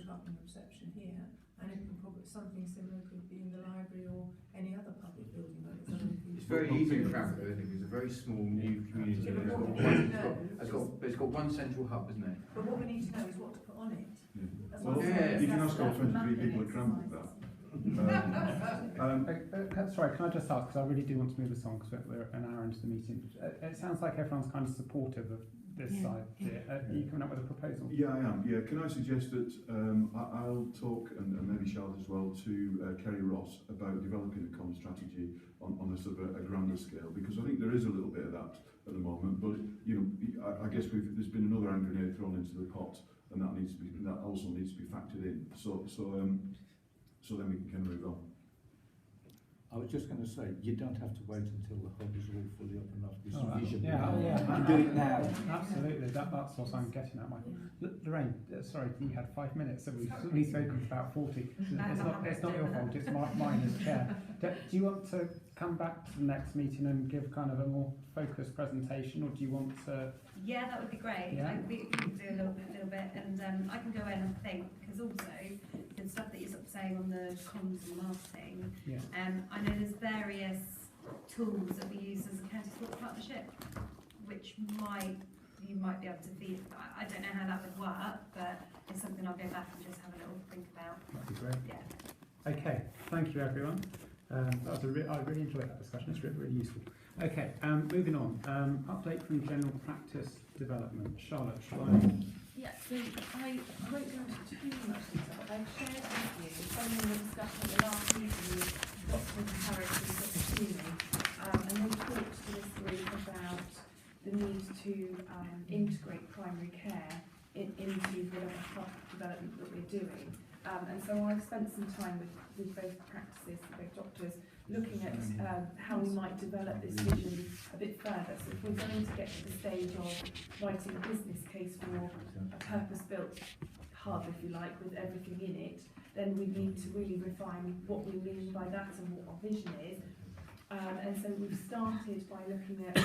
brought up in the reception here, and it can probably, something similar could be in the library or any other public building. It's very easy in Cranford, I think. It's a very small new community. It's got one central hub, isn't it? But what we need to know is what to put on it. Yeah. Well, you can ask our 23 people at Cranford that. Sorry, can I just ask, because I really do want to move us on, because we're an hour into the meeting. It sounds like everyone's kind of supportive of this side. Are you coming up with a proposal? Yeah, I am. Yeah, can I suggest that I'll talk, and maybe Charlotte as well, to Kerry Ross about developing a common strategy on a sort of a grander scale, because I think there is a little bit of that at the moment. But you know, I guess there's been another hand grenade thrown into the pot, and that also needs to be factored in. So then we can kind of move on. I was just going to say, you don't have to wait until the hub is all fully up and off. This vision. Yeah. You can do it now. Absolutely, that's what I'm getting at, Michael. Lorraine, sorry, you had 5 minutes, and we've spoken for about 40. It's not your fault, it's mine as chair. Do you want to come back to the next meeting and give kind of a more focused presentation, or do you want to? Yeah, that would be great. Yeah. We can do a little bit, and I can go in and think, because also the stuff that you're sort of saying on the comms and marketing. Yeah. I know there's various tools that we use as a county sport partnership, which you might be able to feed. I don't know how that would work, but it's something I'll go back and just have a little think about. That'd be great. Yeah. Okay, thank you everyone. That was I really enjoyed that discussion. It's really useful. Okay, moving on. Update from general practice development. Charlotte, shall I? Yeah, so I won't go into too much detail, but I've shared with you following the discussion in the last meeting with Dr. Harris and Dr. Toomey, and they talked to this group about the need to integrate primary care into whatever hub development that we're doing. And so I've spent some time with both practices, both doctors, looking at how we might develop this vision a bit further. So if we're going to get to the stage of writing a business case for a purpose-built hub, if you like, with everything in it, then we need to really refine what we mean by that and what our vision is. And so we've started by looking at,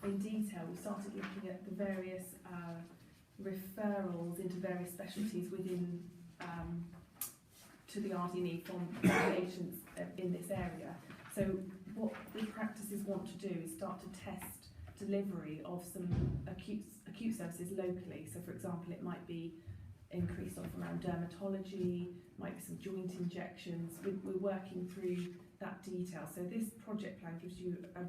in detail, we started looking at the various referrals into various specialties within to the RD&E from patients in this area. So what the practices want to do is start to test delivery of some acute services locally. So for example, it might be increased off around dermatology, might be some joint injections. We're working through that detail. So this project plan gives you a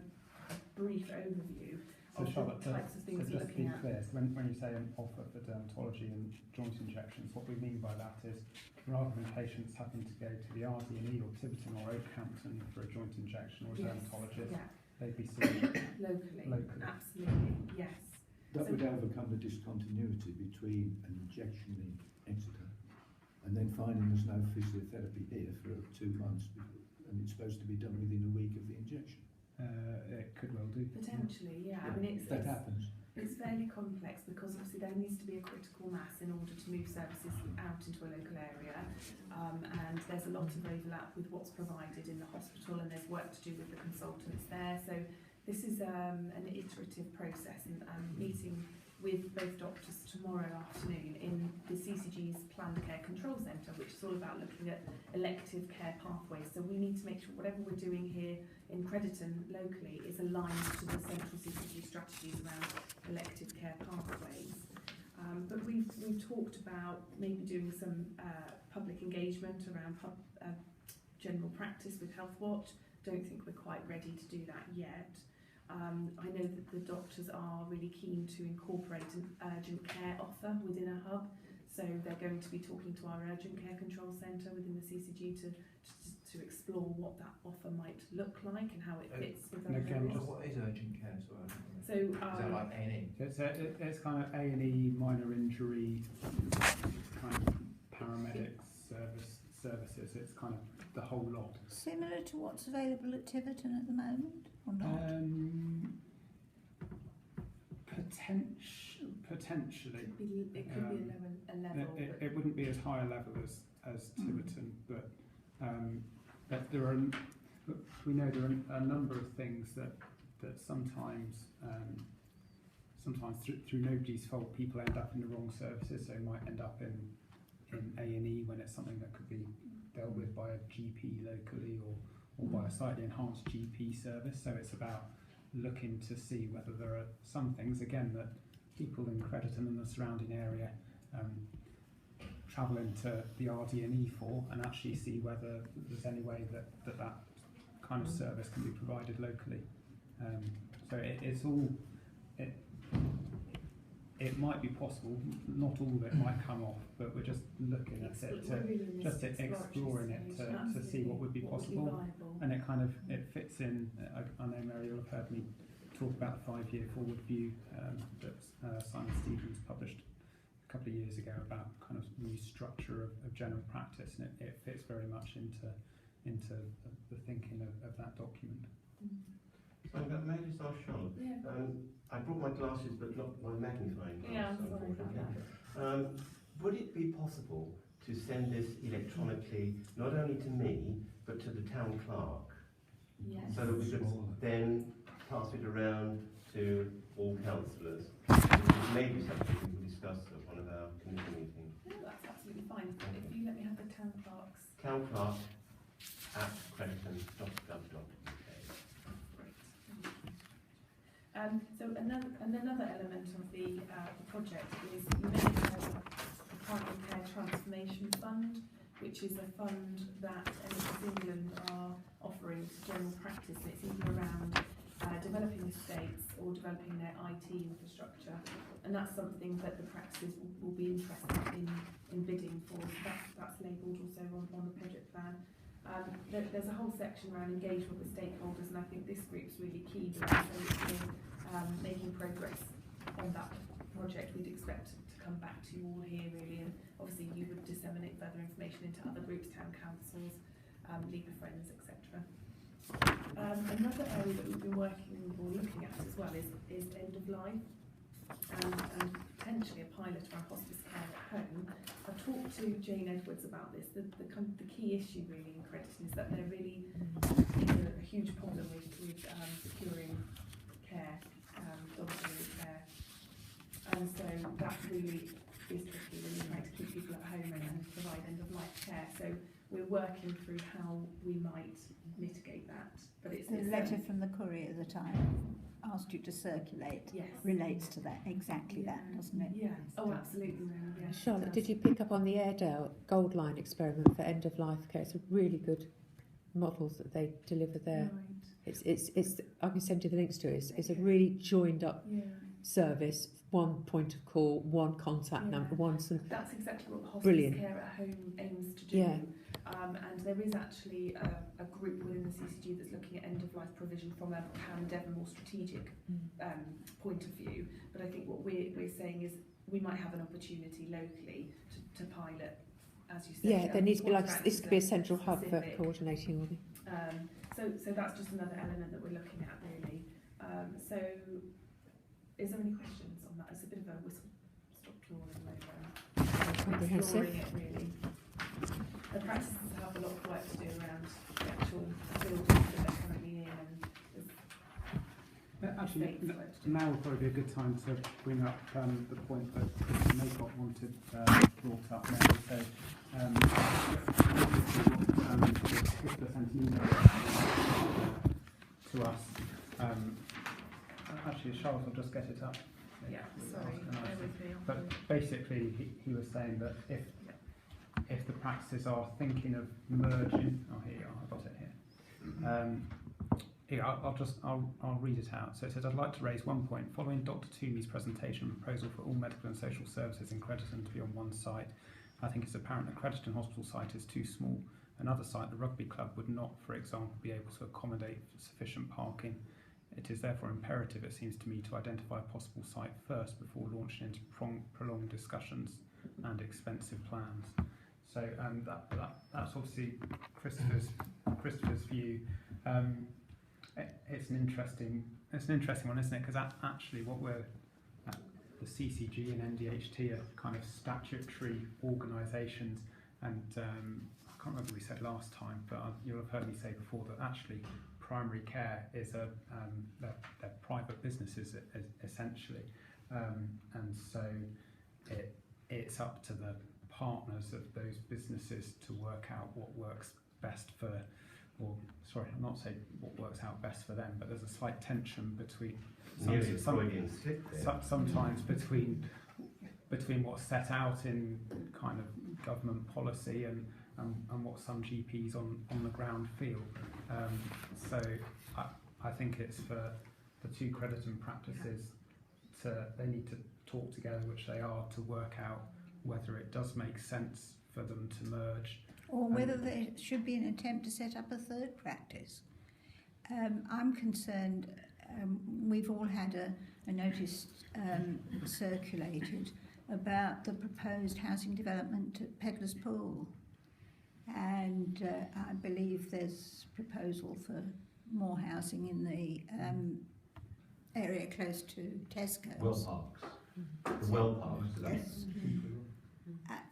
brief overview of Charlotte, the types of things so we're just to be looking at. clear, so when you say an offer for dermatology and joint injections, what we mean by that is rather than patients having to go to the RD&E or Tiverton or Oakhampton for a joint injection or a dermatologist, they'd be seen locally. Absolutely, yes. That would overcome the discontinuity between an injection in Exeter and then finding there's no physiotherapy here for 2 months, and it's supposed to be done within a week of the injection. It could well do. Potentially, yeah. I mean, that happens. It's fairly complex because obviously there needs to be a critical mass in order to move services out into a local area, and there's a lot of overlap with what's provided in the hospital, and there's work to do with the consultants there. So this is an iterative process, and I'm meeting with both doctors tomorrow afternoon in the CCG's Planned Care Control Centre, which is all about looking at elective care pathways. So we need to make sure whatever we're doing here in Crediton locally is aligned to the central CCG strategies around elective care pathways. But we've talked about maybe doing some public engagement around general practice with Healthwatch. Don't think we're quite ready to do that yet. I know that the doctors are really keen to incorporate an urgent care offer within a hub, so they're going to be talking to our urgent care control centre within the CCG to explore what that offer might look like and how it fits with other areas. What is urgent care? So is that like A&E? It's kind of A&E, minor injury, kind of paramedics services. It's kind of the whole lot. Similar to what's available at Tiverton at the moment, or not? Potentially. It could be a level. It wouldn't be as high a level as Tiverton, but there are. We know there are a number of things that sometimes through nobody's fault, people end up in the wrong services. So they might end up in in A&E when it's something that could be dealt with by a GP locally or by a slightly enhanced GP service. So it's about looking to see whether there are some things, again, that people in Crediton and the surrounding area travel into the RD&E for, and actually see whether there's any way that kind of service can be provided locally. So it's all, it might be possible, not all of it might come off, but we're just looking at it, just exploring it to see what would be possible. And it kind of, it fits in, I know Mary will have heard me talk about the 5-year forward view that Simon Stevens published a couple of years ago about kind of new structure of general practice, and it fits very much into the thinking of that document. So may I just ask Charlotte? Yeah. I brought my glasses but not my magnifying glass, Yeah, I'm sorry about unfortunately. Would it be possible to send this electronically, not only to me, but to the town clerk? Yes. So that we could then pass it around to all councillors. Maybe something we can discuss at one of our committee meetings. No, that's absolutely fine. If you let me have the town clerk's. Town clerk at crediton.gov.uk. So another element of the project is you may have the Primary Care Transformation Fund, which is a fund that NHS England are offering to general practice, and it's either around developing estates or developing their IT infrastructure, and that's something that the practices will be interested in bidding for. So that's labelled also on the project plan. There's a whole section around engagement with stakeholders, and I think this group's really key because we're making progress on that project. We'd expect to come back to you all here really, and obviously you would disseminate further information into other groups, town councils, League of Friends, etc. Another area that we've been working or looking at as well is end of life, and potentially a pilot around hospice care at home. I've talked to Jane Edwards about this. The key issue really in Crediton is that there really is a huge problem with securing care, domiciliary care, and so that really is tricky when you're trying to keep people at home and provide end of life care. So we're working through how we might mitigate that. But it's the letter from the Courier that I asked you to circulate relates to that, exactly that, doesn't it? Yeah. Oh, absolutely. Yeah. Charlotte, did you pick up on the Airedale Gold Line experiment for end of life care? It's a really good models that they deliver there. Right. It's I can send you the links to it. It's a really joined up service, one point of call, one contact number, That's exactly what hospice brilliant care at home aims to do. Yeah. And there is actually a group within the CCG that's looking at end-of-life provision from a Devon more strategic point of view. But I think what we're saying is we might have an opportunity locally to pilot, as you said. Yeah, there needs to be this could be a central hub for coordinating all the. So that's just another element that we're looking at really. So is there any questions on that? It's a bit of a whistle-stop tour in a way. Comprehensive. Exploring it really. The practices have a lot of work to do around the actual buildings that they're currently in, and actually, now would probably be a good time to bring up the point that Chris Maycott wanted brought up now. So, Chris sent an email to us. Actually, Charles will just get it up. yeah, sorry, bear with me. But basically, he was saying that if the practices are thinking of merging, here you are, I've got it here. Here, I'll read it out. So it says, I'd like to raise one point. Following Dr. Toomey's presentation, proposal for all medical and social services in Crediton to be on one site, I think it's apparent that Crediton Hospital site is too small. Another site, the rugby club, would not, for example, be able to accommodate sufficient parking. It is therefore imperative, it seems to me, to identify a possible site first before launching into prolonged discussions and expensive plans. So that's obviously Christopher's view. It's an interesting one, isn't it? Because actually, what we're the CCG and NDHT are kind of statutory organisations, and I can't remember what we said last time, but you'll have heard me say before that actually primary care is they're private businesses essentially, and so it's up to the partners of those businesses to work out what works best for, or sorry, I'm not saying what works out best for them, but there's a slight tension between sometimes between what's set out in kind of government policy and what some GPs on the ground feel. So I think it's for the two Crediton practices they need to talk together, which they are, to work out whether it does make sense for them to merge. Or whether there should be an attempt to set up a third practice. I'm concerned, we've all had a notice circulated about the proposed housing development at Pedlar's Pool. And I believe there's proposal for more housing in the area close to Tesco's. Well Parks. The Well Parks. Yes.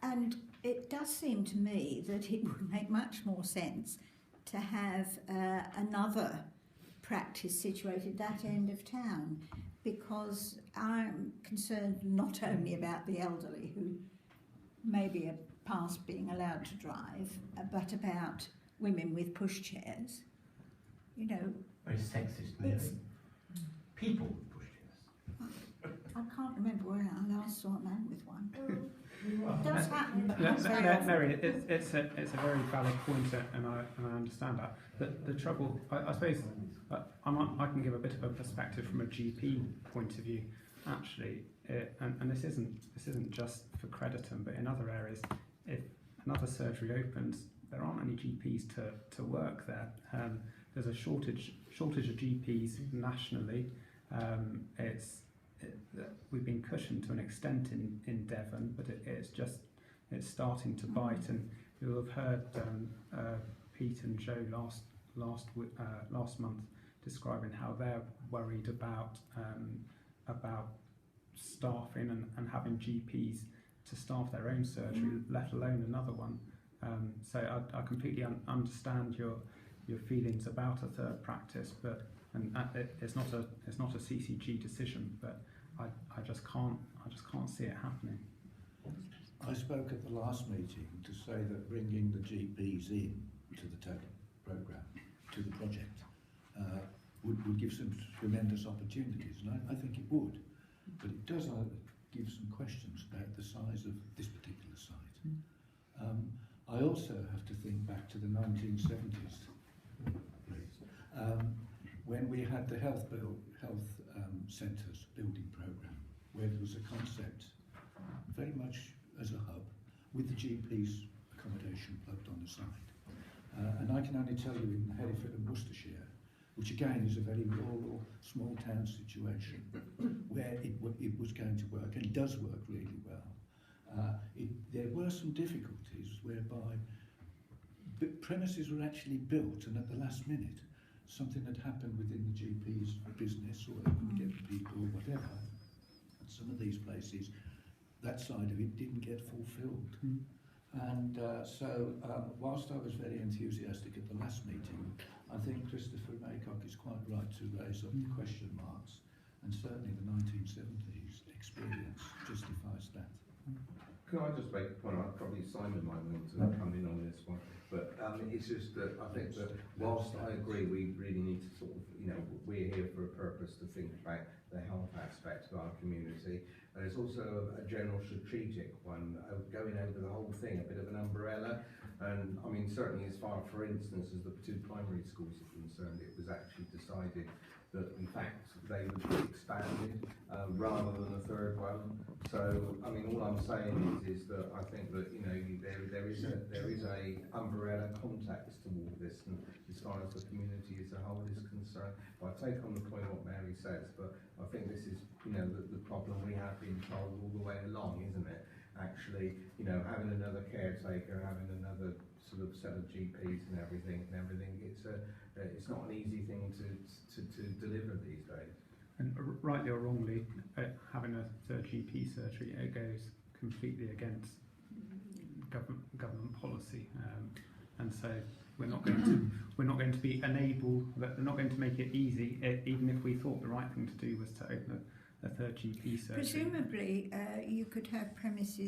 And it does seem to me that it would make much more sense to have another practice situated that end of town, because I'm concerned not only about the elderly who maybe are past being allowed to drive, but about women with pushchairs. You know, very sexist, Mary. People with pushchairs. I can't remember where I last saw a man with one. It does happen. Mary, it's a very valid point, and I understand that. The trouble, I suppose, I can give a bit of a perspective from a GP point of view, actually, and this isn't just for Crediton, but in other areas. If another surgery opens, there aren't any GPs to work there. There's a shortage of GPs nationally. We've been cushioned to an extent in Devon, but it's starting to bite. And you'll have heard Pete and Joe last month describing how they're worried about staffing and having GPs to staff their own surgery, let alone another one. So I completely understand your feelings about a third practice, but it's not a CCG decision, but I just can't see it happening. I spoke at the last meeting to say that bringing the GPs in to the total programme, to the project, would give some tremendous opportunities, and I think it would, but it does give some questions about the size of this particular site. I also have to think back to the 1970s, please, when we had the health centres building programme, where there was a concept very much as a hub with the GP's accommodation plugged on the side. And I can only tell you in Hereford and Worcestershire, which again is a very rural, small town situation, where it was going to work, and it does work really well. There were some difficulties whereby premises were actually built, and at the last minute, something had happened within the GP's business, or they couldn't get the people, or whatever. And some of these places, that side of it didn't get fulfilled. And so, whilst I was very enthusiastic at the last meeting, I think Christopher Maycock is quite right to raise up the question marks, and certainly the 1970s experience justifies that. Can I just make a point? Probably Simon might want to come in on this one, but it's just that I think that whilst I agree we really need to sort of, we're here for a purpose to think about the health aspect of our community. There's also a general strategic one, going over the whole thing, a bit of an umbrella. And I mean, certainly as far, for instance, as the two primary schools are concerned, it was actually decided that in fact they would be expanded rather than a third one. So I mean, all I'm saying is that I think that there is a umbrella context to all this, and as far as the community as a whole is concerned. But I take on the point what Mary says, but I think this is the problem we have been told all the way along, isn't it? Actually, having another caretaker, having another sort of set of GPs and everything, it's not an easy thing to deliver these days. And rightly or wrongly, having a third GP surgery, it goes completely against government policy, and so we're not going to be enabled. They're not going to make it easy, even if we thought the right thing to do was to open a third GP surgery. Presumably, you could have premises